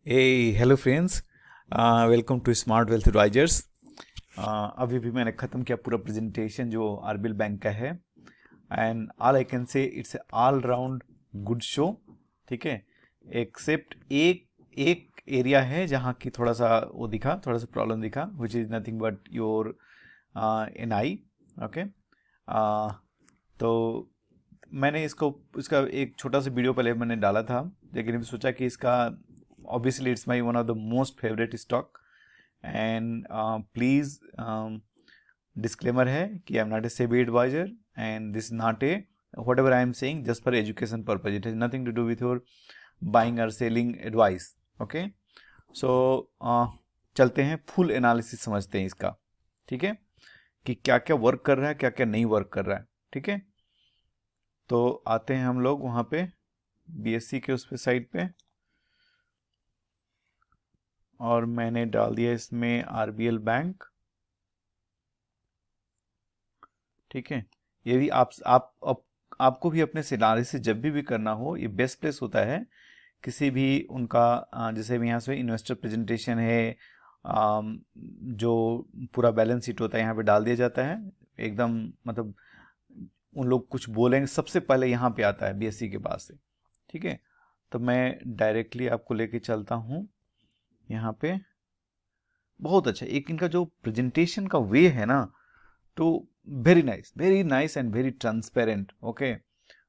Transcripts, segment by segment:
Hello friends, welcome to Smart Wealth Advisors. अभी भी मैंने ख़त्म किया पूरा प्रेजेंटेशन जो आरबीएल बैंक का है। And all I can say it's all round good show. ठीक है, एक्सेप्ट एक एक एरिया है जहाँ की थोड़ा सा वो दिखा, थोड़ा सा प्रॉब्लम दिखा, which is nothing but your N I. Okay, तो मैंने इसका एक छोटा सा वीडियो पहले मैंने डाला था, लेकिन अभी सोचा कि इसका obviously it's my one of the most favorite stock and please disclaimer है कि I'm not a SEBI advisor and this is not a whatever I am saying just for education purpose. It has nothing to do with your buying or selling advice. Okay, so चलते हैं full analysis समझते हैं इसका। ठीक है, कि क्या क्या वर्क कर रहा है, क्या क्या नहीं वर्क कर रहा है। ठीक है, तो आते हैं हम लोग वहाँ पे बीएससी के उस पे साइड पे, और मैंने डाल दिया इसमें आरबीएल बैंक। ठीक है, ये भी आपको भी अपने सिनारे से जब भी करना हो, ये बेस्ट प्लेस होता है। किसी भी उनका जैसे भी यहाँ से इन्वेस्टर प्रेजेंटेशन है, जो पूरा बैलेंस शीट होता है यहाँ पे डाल दिया जाता है एकदम, मतलब उन लोग कुछ बोलेंगे सबसे पहले यहाँ पे आता है बीएससी के पास से। ठीक है, तो मैं डायरेक्टली आपको लेके चलता हूँ यहाँ पे। बहुत अच्छा एक इनका जो प्रेजेंटेशन का वे है ना, तो very nice and very transparent. Okay,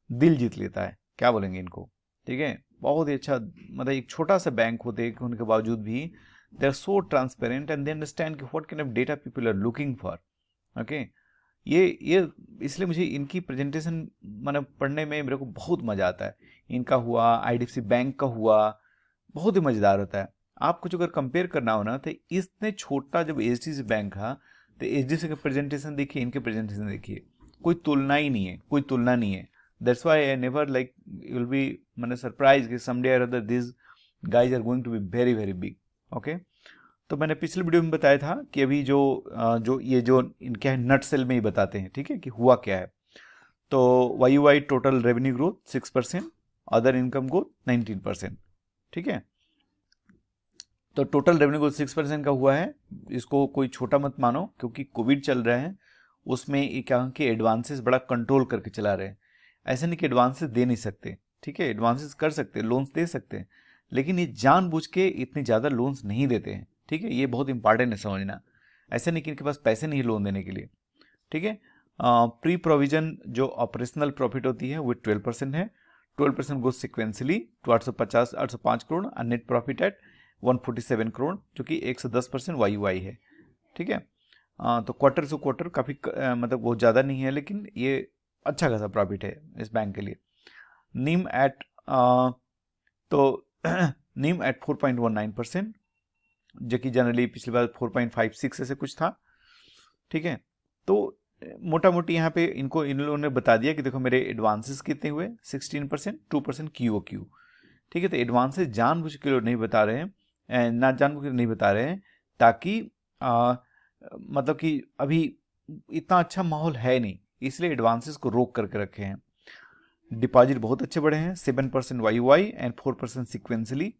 दिल जीत लेता है, क्या बोलेंगे इनको। ठीक है, बहुत ही अच्छा, मतलब एक छोटा सा बैंक होते होने के बावजूद भी they are so transparent and they understand कि what kind of data people are looking for. Okay, ये इसलिए मुझे इनकी प्रेजेंटेशन मतलब पढ़ने में मेरे को बहुत मजा आता है। इनका हुआ, आईडीएफसी बैंक का हुआ, बहुत ही मजेदार होता है। आप कुछ अगर कंपेयर करना हो ना, तो इतने छोटा जब एचडीएफसी बैंक था, तो एचडीएफसी का प्रेजेंटेशन देखिए, इनके प्रेजेंटेशन देखिए, कोई तुलना ही नहीं है, कोई तुलना नहीं है। That's why I never like you will be मैंने सरप्राइज कि समडे और other this guys are going to be very very big. Okay, तो मैंने पिछले वीडियो में बताया था कि अभी जो ये जो इनके है नट सेल में ही बताते हैं। ठीक है, कि हुआ क्या है। तो Y Y total revenue growth 6%, other income growth 19%। ठीक है, तो टोटल रेवेन्यू ग्रोथ 6% का हुआ है। इसको कोई छोटा मत मानो, क्योंकि कोविड चल रहा है, उसमें ये क्या कि एडवांसेस बड़ा कंट्रोल करके चला रहे हैं। ऐसा नहीं कि एडवांसेस दे नहीं सकते, ठीक है, एडवांसेस कर सकते हैं, लोन्स दे सकते हैं, लेकिन ये जानबूझ के इतनी ज़्यादा लोन्स नहीं देते हैं। ठीक है, ये बहुत इंपॉर्टेंट है समझना। ऐसा नहीं कि इनके पास पैसे नहीं लोन देने के लिए। ठीक है, प्री प्रोविजन जो ऑपरेशनल प्रॉफिट होती है वो 12% है। 12% गोज सिक्वेंसली टू 805 करोड़, और नेट प्रॉफिट एट 147 करोड़, जो कि 110% वाई वाई है। ठीक है, तो क्वार्टर से क्वार्टर काफ़ी मतलब बहुत ज़्यादा नहीं है, लेकिन ये अच्छा खासा प्रॉफिट है इस बैंक के लिए। नीम एट तो नीम एट 4.19%, जो कि जनरली पिछली बार 4.56 ऐसे कुछ था। ठीक है, तो मोटा मोटी यहाँ पे इन लोगों ने बता दिया कि देखो मेरे एडवांसेस कितने हुए, 16%, 2% क्यू। ठीक है, तो एडवांसेस जानबूझ के लोग नहीं बता रहे हैं, ना जानबूझ के नहीं बता रहे हैं, ताकि मतलब कि अभी इतना अच्छा माहौल है नहीं, इसलिए एडवांसेस को रोक करके रखे हैं। डिपॉजिट बहुत अच्छे बढ़े हैं, 7% वाई वाई एंड 4% सिक्वेंसली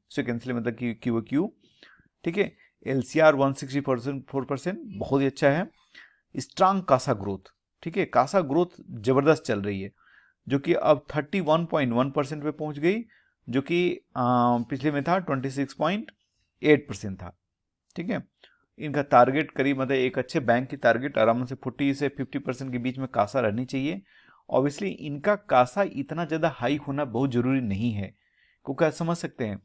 मतलब कि क्यू। ठीक है, एलसीआर 164%, बहुत ही अच्छा है। स्ट्रांग कासा ग्रोथ, ठीक है, कासा ग्रोथ जबरदस्त चल रही है, जो कि अब 31.1% पे पहुंच गई, जो कि पिछले में था 26.8% था। ठीक है, इनका टारगेट करीब, मतलब एक अच्छे बैंक की टारगेट आराम से 40 से 50% के बीच में कासा रहनी चाहिए। ऑब्वियसली इनका कासा इतना ज़्यादा हाई होना बहुत ज़रूरी नहीं है, क्योंकि आप समझ सकते हैं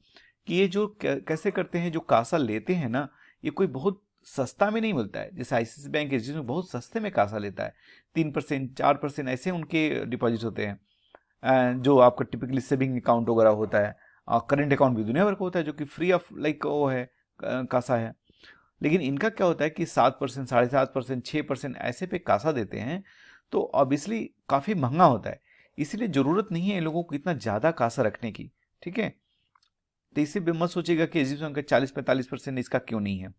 कि ये जो कैसे करते हैं, जो कासा लेते हैं ना, ये कोई बहुत सस्ता में नहीं मिलता है। जैसे आईसीआईसीआई बैंक है जिसमें बहुत सस्ते में कासा लेता है, 3% 4% ऐसे उनके डिपॉजिट होते हैं, जो आपका टिपिकली सेविंग अकाउंट वगैरह होता है। करेंट अकाउंट भी दुनिया भर का होता है जो कि फ्री ऑफ लाइक वो है, कासा है। लेकिन इनका क्या होता है कि 7%, 7.5%, 6% ऐसे पे कासा देते हैं, तो ऑब्वियसली काफ़ी महंगा होता है। इसलिए ज़रूरत नहीं है इन लोगों को इतना ज़्यादा कासा रखने की। ठीक है, तो इससे भी मत सोचिएगा कि एग्जीबिशन का 40-45% इसका क्यों नहीं है।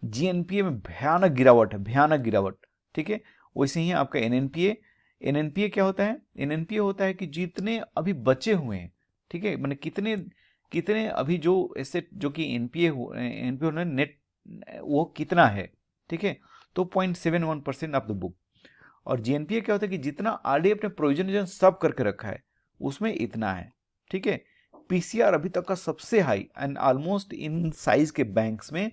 जीएनपीए में भयानक गिरावट है, भयानक गिरावट। ठीक है, वैसे ही आपका एनएनपीए। एनएनपीए क्या होता है? एनएनपीए होता है कि जितने अभी बचे हुए हैं, ठीक है, मैंने कितने अभी जो एसेट जो कि एनपीए होने नेट वो कितना है, ठीक है, तो 0.71% ऑफ द बुक। और जीएनपीए क्या होता है कि जितना आरडी अपने प्रोविजन सब करके रखा है उसमें इतना है, ठीक है। पीसीआर अभी तक का सबसे high and almost in size के बैंक्स में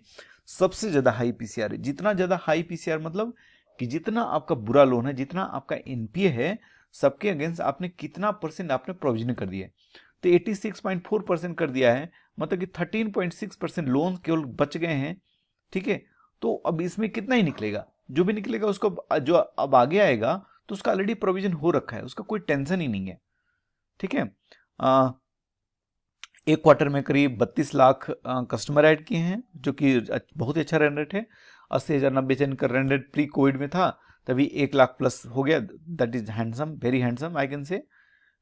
सबसे ज्यादा हाई पीसीआर है। जितना ज्यादा हाई पीसीआर मतलब कि जितना आपका बुरा लोन है, जितना आपका एनपीए है, सबके अगेंस्ट आपने कितना परसेंट आपने प्रोविजन कर दिया है। तो 86.4% कर दिया है, मतलब कि 13.6% लोन केवल बच गए हैं, ठीक है। तो अब इसमें कितना ही निकलेगा, जो भी निकलेगा उसको जो अब आगे आएगा तो उसका ऑलरेडी प्रोविजन हो रखा है, उसका कोई टेंशन ही नहीं है, ठीक है। एक क्वार्टर में करीब 32 लाख कस्टमर ऐड किए हैं, जो कि बहुत ही अच्छा रन रेट है। 80,000 90,000 का रन रेट प्री कोविड में था, तभी 1 लाख प्लस हो गया। That is handsome, very handsome I can say,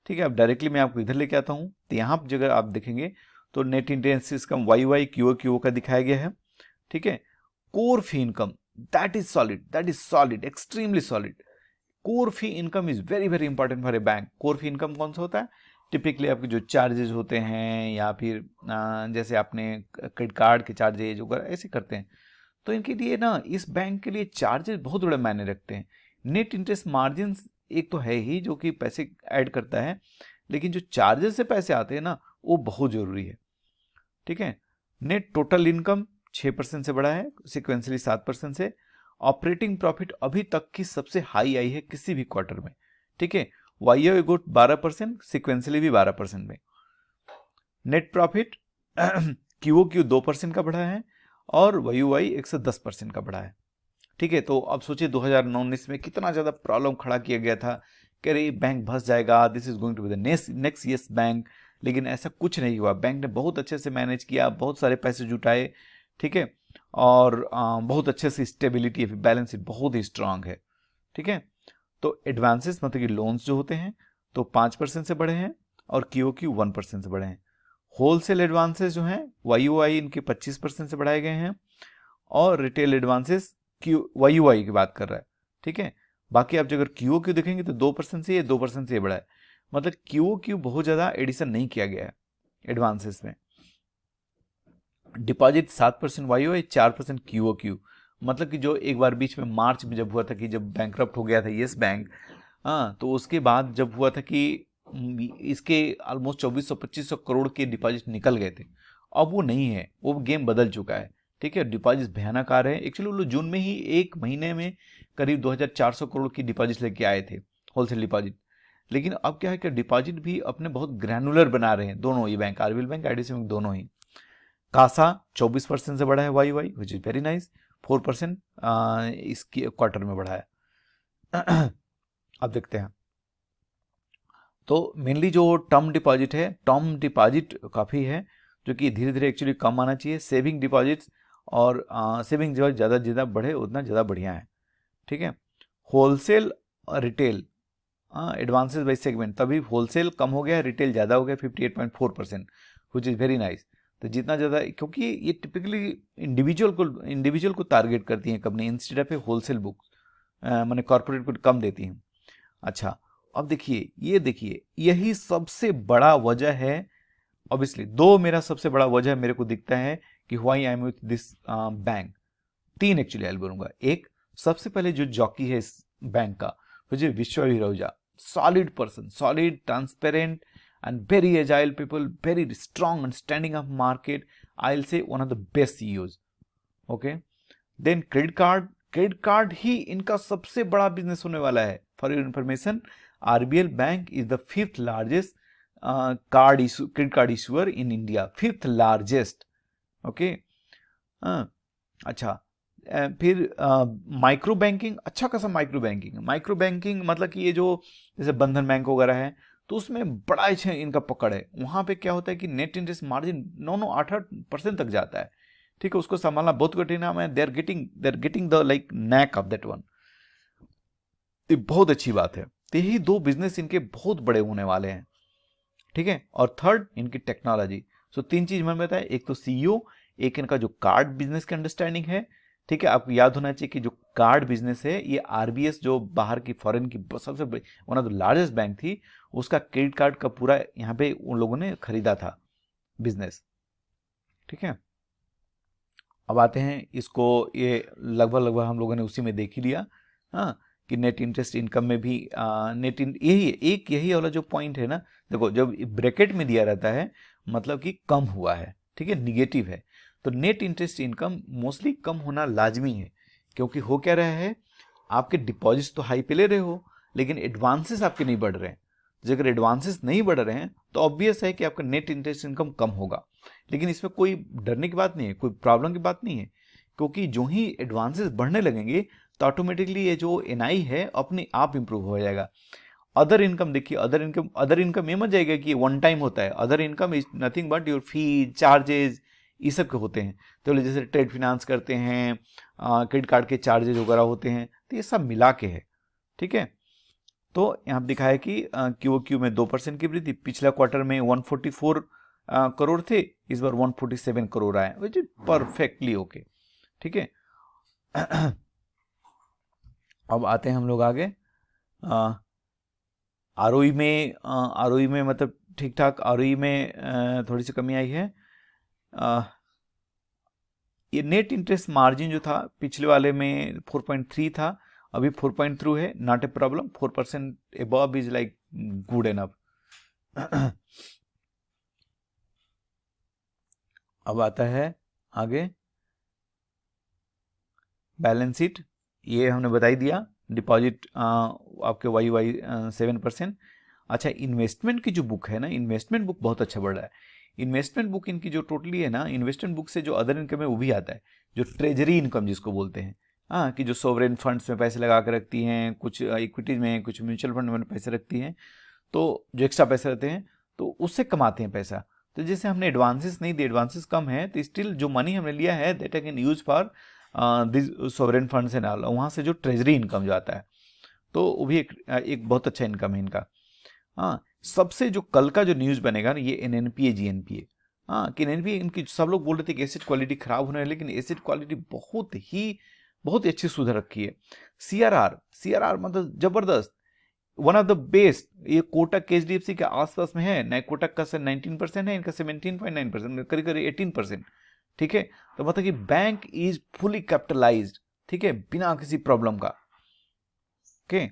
ठीक है। अब डायरेक्टली मैं आपको इधर लेके आता हूँ, तो यहाँ जगह आप देखेंगे तो net interest income Y Q का दिखाया गया है, ठीक है। Core fee income that is solid, extremely solid. Core fee income is very very important for a bank. Core fee income कौन सा होता है? टिपिकली आपके जो चार्जेस होते हैं, या फिर जैसे आपने क्रेडिट कार्ड के चार्जेज वगैरह ऐसे करते हैं, तो इनके लिए ना इस बैंक के लिए चार्जेस बहुत बड़ा मायने रखते हैं। नेट इंटरेस्ट मार्जिन एक तो है ही जो कि पैसे ऐड करता है, लेकिन जो चार्जेस से पैसे आते हैं ना वो बहुत जरूरी है, ठीक है। नेट टोटल इनकम 6% से बढ़ा है, सिक्वेंसली 7% से। ऑपरेटिंग प्रॉफिट अभी तक की सबसे हाई आई है किसी भी क्वार्टर में, ठीक है। वाईओ गुड 12%, सिक्वेंसली भी 12% में। नेट प्रॉफिट क्यूओक्यू 2% का बढ़ा है, और वाईओवाई 110% का बढ़ा है, ठीक है। तो अब सोचिए 2019 में कितना ज्यादा प्रॉब्लम खड़ा किया गया था कि अरे बैंक फंस जाएगा, this is going to be the next Yes Bank, लेकिन ऐसा कुछ नहीं हुआ। बैंक ने बहुत अच्छे से मैनेज किया, बहुत सारे पैसे जुटाए, ठीक है, और बहुत अच्छे से स्टेबिलिटी है, बैलेंस शीट बहुत ही स्ट्रांग है, ठीक है। तो एडवांसेस मतलब कि लोन्स जो होते हैं तो 5% से बढ़े हैं, और क्यूओक्यू 1% से बढ़े हैं। होलसेल एडवांसेस जो हैं वाईओआई इनके 25% से बढ़ाए गए हैं, और रिटेल एडवांसेस वाईओआई की बात कर रहा है, ठीक है। बाकी आप अगर क्यूओक्यू देखेंगे तो 2% से, ये 2% से ये बढ़ा है, मतलब क्यूओक्यू बहुत ज्यादा एडिशन नहीं किया गया है एडवांसेस में। डिपॉजिट 7% वाईओआई, 4% क्यूओक्यू, मतलब कि जो एक बार बीच में मार्च में जब हुआ था कि जब बैंकरप्ट हो गया था येस बैंक, हाँ, तो उसके बाद जब हुआ था कि इसके ऑलमोस्ट 2400-2500 करोड़ के डिपॉजिट निकल गए थे। अब वो नहीं है, वो गेम बदल चुका है, ठीक है। डिपॉजिट भयानक आ रहे हैं। एक्चुअली वो लोग जून में ही एक महीने में करीब 2400 करोड़ की डिपॉजिट लेके आए थे, होलसेल डिपॉजिट। लेकिन अब क्या है कि डिपॉजिट भी अपने बहुत ग्रैनुलर बना रहे हैं दोनों ही bank, RBL bank, IDFC bank, दोनों ही। कासा 24% से बढ़ा है Y which is very nice. 4% इसकी क्वार्टर में बढ़ा है। अब देखते हैं, तो मेनली जो टर्म डिपॉजिट है, टर्म डिपॉजिट काफ़ी है, जो कि धीरे धीरे एक्चुअली कम आना चाहिए। सेविंग डिपॉजिट्स और सेविंग जो ज़्यादा ज़्यादा बढ़े उतना ज़्यादा बढ़िया है, ठीक है। होलसेल और रिटेल एडवांसेस बाई सेगमेंट, तभी होलसेल कम हो गया, रिटेल ज़्यादा हो गया 58.4%, विच इज़ वेरी नाइस। तो जितना ज़्यादा, क्योंकि ये टिपिकली इंडिविजुअल को टारगेट करती हैं company, instead of A wholesale book, मैंने कॉर्पोरेट को कम देती हैं। अच्छा, अब देखिए, ये देखिए, यही सबसे बड़ा वजह है। ऑब्वियसली दो मेरा सबसे बड़ा वजह मेरे को दिखता है कि why I am with this bank. तीन एक्चुअली आई बोलूंगा। एक, सबसे पहले जो जॉकी है इस बैंक का, मुझे विश्वा विरोजा, solid person, solid, transparent and very agile people, very strong and standing up market. I'll say one of the best CEOs. Okay, then credit card ही इनका सबसे बड़ा बिजनेस होने वाला है। For your information, RBL bank is the 5th largest credit card issuer in India, 5th largest. Okay, अच्छा, फिर micro banking, अच्छा खासा माइक्रो बैंकिंग मतलब कि ये जो जैसे बंधन बैंक वगैरह है, तो उसमें बड़ा अच्छा इनका पकड़ है। वहां पे क्या होता है कि नेट इंटरेस्ट मार्जिन 9-8% तक जाता है, ठीक है। उसको संभालना बहुत कठिन है। They are getting the like knack of that one. ये बहुत अच्छी बात है। तो यही दो बिजनेस इनके बहुत बड़े होने वाले हैं, ठीक है। और थर्ड, इनकी टेक्नोलॉजी। सो तीन चीज मैंने बताया, एक तो सीईओ, एक इनका जो कार्ड बिजनेस की अंडरस्टैंडिंग है, ठीक है। आपको याद होना चाहिए कि जो कार्ड बिजनेस है, ये आरबीएस जो बाहर की फॉरेन की सबसे बड़ी, one of the largest bank थी, उसका क्रेडिट कार्ड का पूरा यहाँ पे उन लोगों ने खरीदा था, बिजनेस। ठीक है, अब आते हैं इसको, ये लगभग हम लोगों ने उसी में देख ही लिया। हाँ, कि नेट इंटरेस्ट इनकम में भी यही वाला जो पॉइंट है ना, देखो जब ब्रैकेट में दिया रहता है मतलब कि कम हुआ है, ठीक है, निगेटिव है, तो नेट इंटरेस्ट इनकम मोस्टली कम होना लाजमी है। क्योंकि हो क्या रहा है, आपके डिपॉजिट्स तो हाई पे ले रहे हो, लेकिन एडवांसेस आपके नहीं बढ़ रहे हैं। अगर एडवांसेस नहीं बढ़ रहे हैं तो ऑब्वियस है कि आपका नेट इंटरेस्ट इनकम कम होगा। लेकिन इसमें कोई डरने की बात नहीं है, कोई प्रॉब्लम की बात नहीं है, क्योंकि जो ही एडवांसेस बढ़ने लगेंगे तो ऑटोमेटिकली ये जो एनआई है अपने आप इंप्रूव हो जाएगा। अदर इनकम देखिए, अदर इनकम ये मत जाएगा कि वन टाइम होता है। Other income is nothing but your fee, charges, ये सब के होते हैं। तो जैसे ट्रेड फिनांस करते हैं, क्रेडिट कार्ड के चार्जेस वगैरह होते हैं, तो ये सब मिला के है। ठीक है, तो यहाँ दिखाया कि क्यू में 2% की वृद्धि, पिछला क्वार्टर में 144 करोड़ थे, इस बार 147 करोड़ आए, विच इज परफेक्टली ओके। ठीक है, अब आते हैं हम लोग आगे। आरओई में मतलब ठीक ठाक, आरओई में थोड़ी सी कमी आई है। ये नेट इंटरेस्ट मार्जिन जो था पिछले वाले में 4.3 था, अभी 4.3 है, not a problem. 4% above is like good enough. अब आता है आगे बैलेंस शीट, ये हमने बता ही दिया। डिपॉजिट आपके वाई 7%। अच्छा, इन्वेस्टमेंट की जो बुक है ना, इन्वेस्टमेंट बुक बहुत अच्छा बढ़ रहा है। इन्वेस्टमेंट बुक इनकी जो टोटली है ना, इन्वेस्टमेंट बुक से जो अदर इनकम है वो भी आता है, जो ट्रेजरी इनकम जिसको बोलते हैं। हाँ, कि जो सोवरेन फंड्स में पैसे लगा कर रखती हैं, कुछ इक्विटीज में, कुछ म्यूचुअल फंड में पैसे रखती हैं, तो जो एक्स्ट्रा पैसे रहते हैं तो उससे कमाते हैं पैसा। तो जैसे हमने एडवांसेस नहीं दिए, एडवांसेस कम है, तो स्टिल जो मनी हमने लिया है that I can use for this sovereign funds and all, वहाँ से जो ट्रेजरी इनकम जो आता है, तो वो भी एक बहुत अच्छा इनकम है इनका। हाँ, सबसे जो कल का जो न्यूज़ बनेगा ना, ये एनएनपीए जीएनपीए। हाँ, कि एनएनपीए, इनकी सब लोग बोल रहे थे कि एसेट क्वालिटी खराब होने है, लेकिन एसेट क्वालिटी बहुत ही अच्छी सुधर रखी है। सीआरआर मतलब जबरदस्त, वन ऑफ द बेस्ट। ये कोटक एचडीएफसी के आसपास में है, नए कोटक का 19% है, इनका 17.9%, करीब करीब 18%। ठीक है, तो मतलब कि बैंक इज फुली कैपिटलाइज्ड, ठीक है, बिना किसी प्रॉब्लम का। ओके,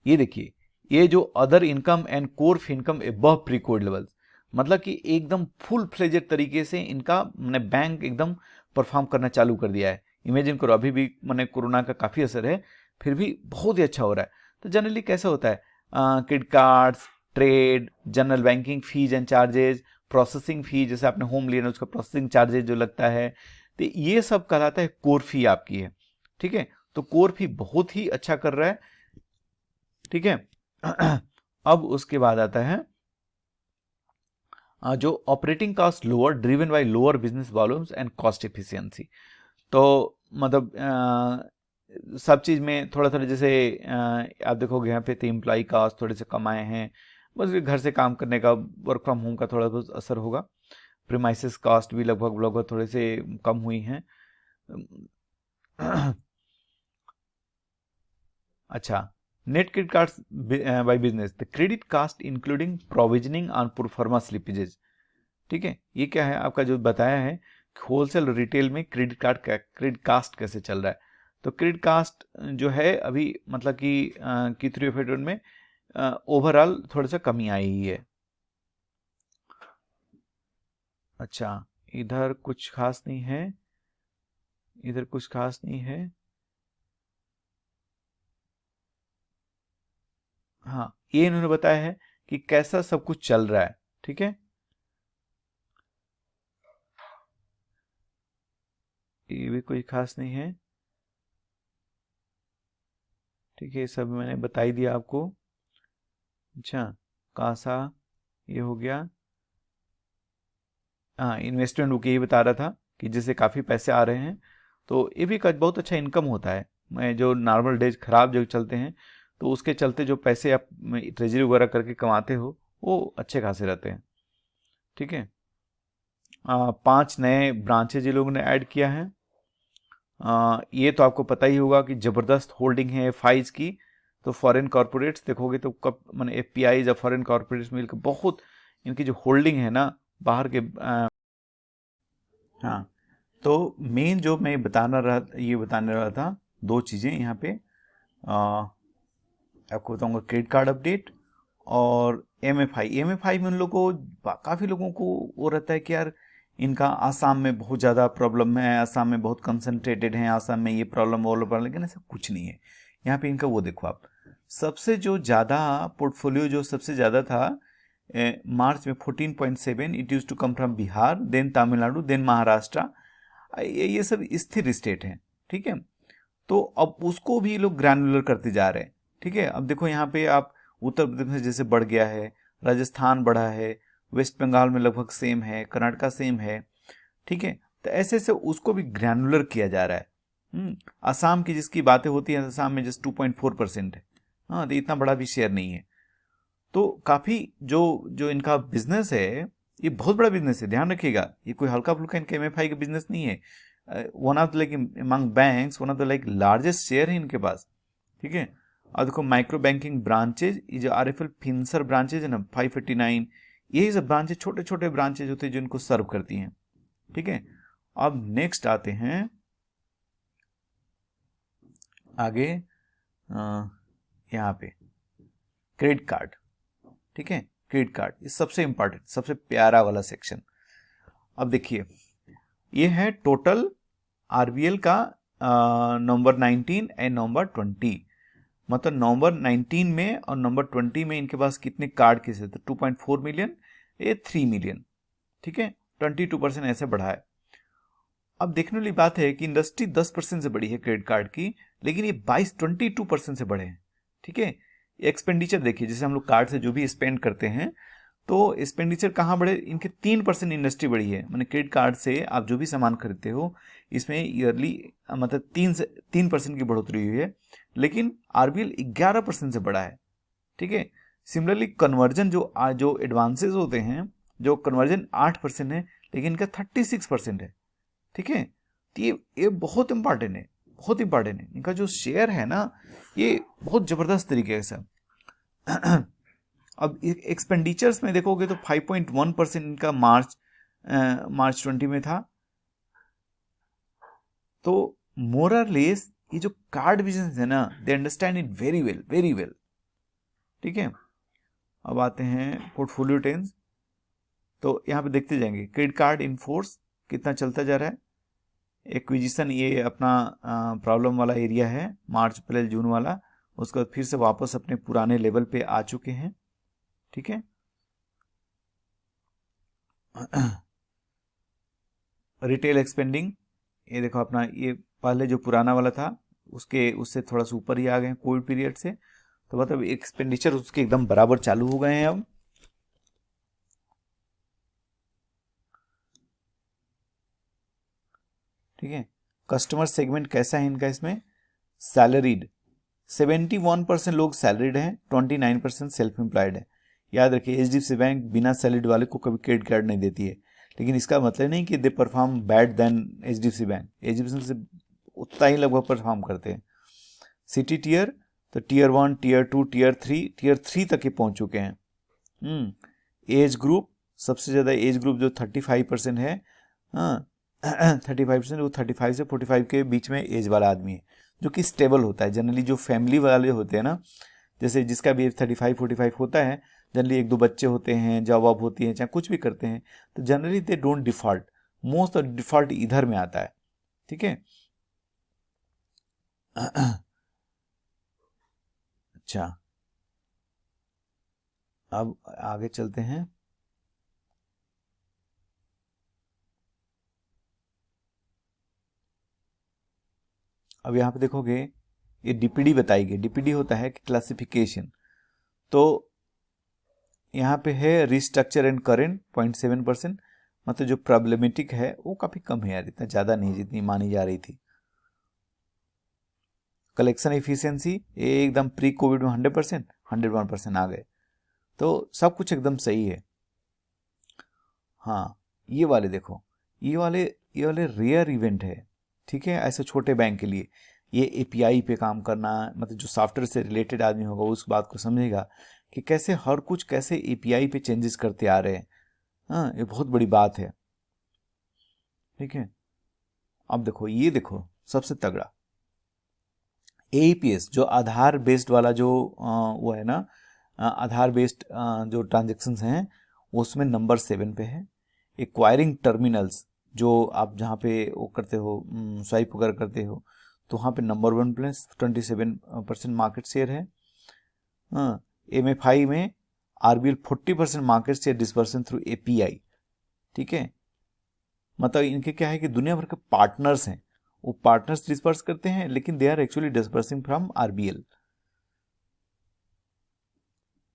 ये देखिए, ये जो other income and core income above pre Covid levels, मतलब कि एकदम फुल फ्लेजेड तरीके से इनका मैंने बैंक एकदम परफॉर्म करना चालू कर दिया है। इमेजिन करो, अभी भी मैंने कोरोना का काफ़ी असर है, फिर भी बहुत ही अच्छा हो रहा है। तो जनरली कैसा होता है, credit cards, trade, general banking fees and charges, processing fee, जैसे आपने होम लिया ना उसका प्रोसेसिंग चार्जेज जो लगता है, तो ये सब कहलाता है कोर फी आपकी है। ठीक है, तो कोर फी बहुत ही अच्छा कर रहा है। ठीक है, अब उसके बाद आता है जो operating cost lower, driven by lower business volumes and cost efficiency. तो मतलब सब चीज़ में थोड़ा थोड़ा, जैसे आप देखोगे यहाँ पे तो एम्प्लॉय कास्ट थोड़े से कम आए हैं, बस घर से काम करने का, वर्क फ्रॉम होम का थोड़ा बहुत असर होगा। प्रीमाइसेस कास्ट भी लगभग थोड़े से कम हुई हैं। अच्छा, net credit cards by business, the credit cost including provisioning on proforma slippages. ठीक है, ये क्या है आपका जो बताया है, होलसेल रिटेल में क्रेडिट कास्ट कैसे चल रहा है। तो क्रेडिट कास्ट जो है अभी मतलब कि Q3 of 2021 में ओवरऑल थोड़ा सा कमी आई ही है। अच्छा, इधर कुछ खास नहीं है, इधर कुछ खास नहीं है। हाँ, ये इन्होंने बताया है कि कैसा सब कुछ चल रहा है। ठीक है, ये भी कोई खास नहीं है। ठीक है, सब मैंने बता ही दिया आपको। अच्छा, कासा ये हो गया। हाँ, इन्वेस्टमेंट बुक यही बता रहा था कि जिससे काफ़ी पैसे आ रहे हैं, तो ये भी बहुत अच्छा इनकम होता है। मैं जो नॉर्मल डेज खराब जो चलते हैं, तो उसके चलते जो पैसे आप ट्रेजरी वगैरह करके कमाते हो वो अच्छे खासे रहते हैं। ठीक है, 5 नए ब्रांचेज ये लोगों ने ऐड किया है। ये तो आपको पता ही होगा कि ज़बरदस्त होल्डिंग है FIs की। तो फॉरेन कॉरपोरेट्स देखोगे तो कब मैंने FPIs या फॉरेन कॉरपोरेट्स मिलकर बहुत इनकी जो होल्डिंग है ना बाहर के हाँ, तो मेन जो मैं बताने रहा था दो चीज़ें यहाँ पे आपको बताऊंगा, क्रेडिट कार्ड अपडेट और एमएफआई में उन लोगों को, काफ़ी लोगों को वो रहता है कि यार इनका आसाम में बहुत ज़्यादा प्रॉब्लम है, आसाम में बहुत कंसंट्रेटेड है, आसाम में ये प्रॉब्लम वो प्रॉब्लम, लेकिन ऐसा कुछ नहीं है। यहाँ पे इनका वो देखो आप, सबसे जो ज़्यादा पोर्टफोलियो जो सबसे ज़्यादा था मार्च में 14.7, it use to come from Bihar, then Tamil Nadu, then Maharashtra, ये सब स्थिर स्टेट हैं, ठीक है। तो अब उसको भी लोग ग्रैनुलर करते जा रहे हैं, ठीक है। अब देखो यहाँ पे आप उत्तर प्रदेश में जैसे बढ़ गया है, राजस्थान बढ़ा है, वेस्ट बंगाल में लगभग सेम है, कर्नाटका सेम है, ठीक है। तो ऐसे ऐसे उसको भी ग्रैनुलर किया जा रहा है। असम की जिसकी बातें होती हैं, असम में जस्ट 2.4% है, हाँ, तो इतना बड़ा भी शेयर नहीं है। तो काफ़ी जो जो इनका बिजनेस है, ये बहुत बड़ा बिजनेस है, ध्यान रखिएगा, ये कोई हल्का फुल्का इनका एमएफआई का बिजनेस नहीं है। One of like among banks, one of the like largest share है इनके पास, ठीक है। और देखो माइक्रो बैंकिंग ब्रांचेज, ये जो आरएफएल फिनसर ब्रांचेज है ना 589, यही सब ब्रांचेज छोटे छोटे ब्रांचेज होते हैं जो इनको सर्व करती हैं, ठीक है। अब नेक्स्ट आते हैं आगे, यहाँ पे क्रेडिट कार्ड, ठीक है। क्रेडिट कार्ड ये सबसे इंपॉर्टेंट, सबसे प्यारा वाला सेक्शन। अब देखिए ये है टोटल आरबीएल का नंबर 19 एंड नंबर 20, मतलब नंबर 19 में और नंबर 20 में इनके पास कितने कार्ड केस है, तो 2.4 मिलियन, ये 3 मिलियन, ठीक है। 22% ऐसे बढ़ा है। अब देखने वाली बात है कि इंडस्ट्री 10% से बढ़ी है क्रेडिट कार्ड की, लेकिन ये 22% से बढ़े हैं, ठीक है। एक्सपेंडिचर देखिए, जैसे हम लोग कार्ड से जो भी स्पेंड करते हैं, तो एक्सपेंडिचर कहाँ बढ़े, इनके 3% इंडस्ट्री बढ़ी है, मैंने क्रेडिट कार्ड से आप जो भी सामान खरीदते हो इसमें ईयरली मतलब 3% की बढ़ोतरी हुई है, लेकिन आरबीएल 11% से बढ़ा है, ठीक है। सिमिलरली कन्वर्जन जो एडवांसेस होते हैं, जो कन्वर्जन 8% है, लेकिन इनका 36% है, ठीक है। तो ये बहुत इंपॉर्टेंट है, बहुत इंपॉर्टेंट है। इनका जो शेयर है ना, ये बहुत जबरदस्त तरीके से। अब एक्सपेंडिचर्स में देखोगे तो 5.1% इनका मार्च 20 में था। तो मोर और लेस ये जो कार्ड बिजनेस है ना, they understand it very well, very well, ठीक है। अब आते हैं पोर्टफोलियो टेंस, तो यहाँ पे देखते जाएंगे क्रेडिट कार्ड इन फोर्स कितना चलता जा रहा है। एक्विजिशन ये अपना प्रॉब्लम वाला एरिया है, मार्च अप्रैल जून वाला, उसके बाद फिर से वापस अपने पुराने लेवल पे आ चुके हैं, ठीक है। रिटेल एक्सपेंडिंग, ये देखो अपना, ये पहले जो पुराना वाला था उससे थोड़ा सा ऊपर ही आ गए हैं कोविड पीरियड से, तो मतलब एक्सपेंडिचर उसके एकदम बराबर चालू हो गए हैं अब, ठीक है। कस्टमर सेगमेंट कैसा है इनका, इसमें सैलरीड 71% लोग सैलरीड हैं, 29% सेल्फ एम्प्लॉयड है। याद रखिए एचडीएफसी बैंक बिना सैलरीड वाले को कभी क्रेडिट कार्ड नहीं देती है, लेकिन इसका मतलब नहीं कि they perform bad than HDFC Bank, HDFC से उतना ही लगभग परफॉर्म करते हैं। सिटी टीयर, तो टीयर 1, टीयर 2, टीयर 3 तक ही पहुंच चुके हैं। एज ग्रुप, सबसे ज़्यादा एज ग्रुप जो 35% है, हाँ 35%, वो 35 से 45 के बीच में एज वाला आदमी है, जो कि स्टेबल होता है। जनरली जो फैमिली वाले होते हैं ना, जैसे जिसका भी एज 35-45 होता है, जनरली 1-2 बच्चे होते हैं, जॉब वॉब होती है, चाहे कुछ भी करते हैं, तो generally they don't default, most of default इधर में आता है, ठीक है। अच्छा, अब आगे चलते हैं। अब यहाँ पे देखोगे ये डीपीडी बताई गई, डीपीडी होता है कि क्लासिफिकेशन, तो यहाँ पे है रिस्ट्रक्चर एंड करेंट 0.7%, मतलब जो प्रॉब्लमेटिक है वो काफ़ी कम है यार, इतना ज़्यादा नहीं जितनी मानी जा रही थी। कलेक्शन एफिशिएंसी ये एकदम प्री कोविड में 100%, 101% आ गए, तो सब कुछ एकदम सही है। हाँ, ये वाले देखो, ये वाले रेयर इवेंट है, ठीक है, ऐसे छोटे बैंक के लिए। ये एपीआई पे काम करना, मतलब जो सॉफ्टवेयर से रिलेटेड आदमी होगा उस बात को समझेगा कि कैसे हर कुछ कैसे एपीआई पे चेंजेस करते आ रहे हैं। हाँ, ये बहुत बड़ी बात है। ठीक है, अब देखो, ये देखो सबसे तगड़ा एईपीएस, जो आधार बेस्ड वाला जो वो है ना, आधार बेस्ड जो ट्रांजेक्शन्स हैं, उसमें नंबर 7 पे है। एक्वायरिंग टर्मिनल्स, जो आप जहाँ पे वो करते हो, स्वाइप वगैरह करते हो, तो वहाँ पे नंबर 1 प्लस 27% मार्केट शेयर है। हाँ, एमएफआई में RBL 40% market share dispersion through API. ठीक है, मतलब इनके क्या है कि दुनिया भर के पार्टनर्स हैं, वो पार्टनर्स डिस्पर्स करते हैं, लेकिन they are actually dispersing from RBL.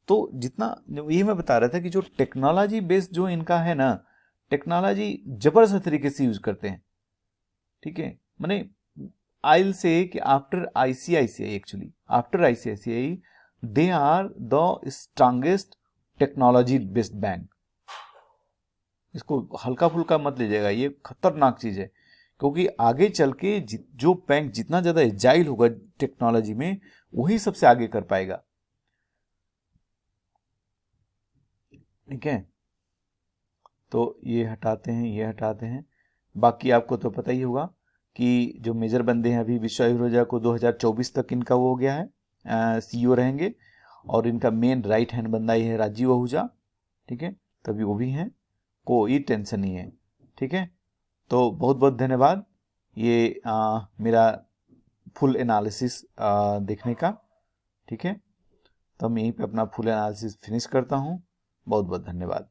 तो जितना ये मैं बता रहा था कि जो टेक्नोलॉजी बेस्ड जो इनका है ना, टेक्नोलॉजी जबरदस्त तरीके से यूज करते हैं। ठीक है, माने आई विल से कि after ICICI, actually after ICICI they are the strongest technology based bank. इसको हल्का फुल्का मत लीजिएगा, ये खतरनाक चीज है, क्योंकि आगे चल के जो बैंक जितना ज्यादा एजाइल होगा टेक्नोलॉजी में, वही सबसे आगे कर पाएगा। ठीक है, तो ये हटाते हैं, ये हटाते हैं। बाकी आपको तो पता ही होगा कि जो मेजर बंदे हैं, अभी विश्व रोजा को 2024 तक इनका वो हो गया है, सीईओ रहेंगे, और इनका मेन राइट हैंड बंदा ये है राजीव आहूजा। ठीक है, तभी वो भी हैं, कोई टेंशन नहीं है। ठीक है, तो बहुत बहुत धन्यवाद ये मेरा फुल एनालिसिस देखने का। ठीक है, तो मैं यहीं पे अपना फुल एनालिसिस फिनिश करता हूँ। बहुत बहुत धन्यवाद।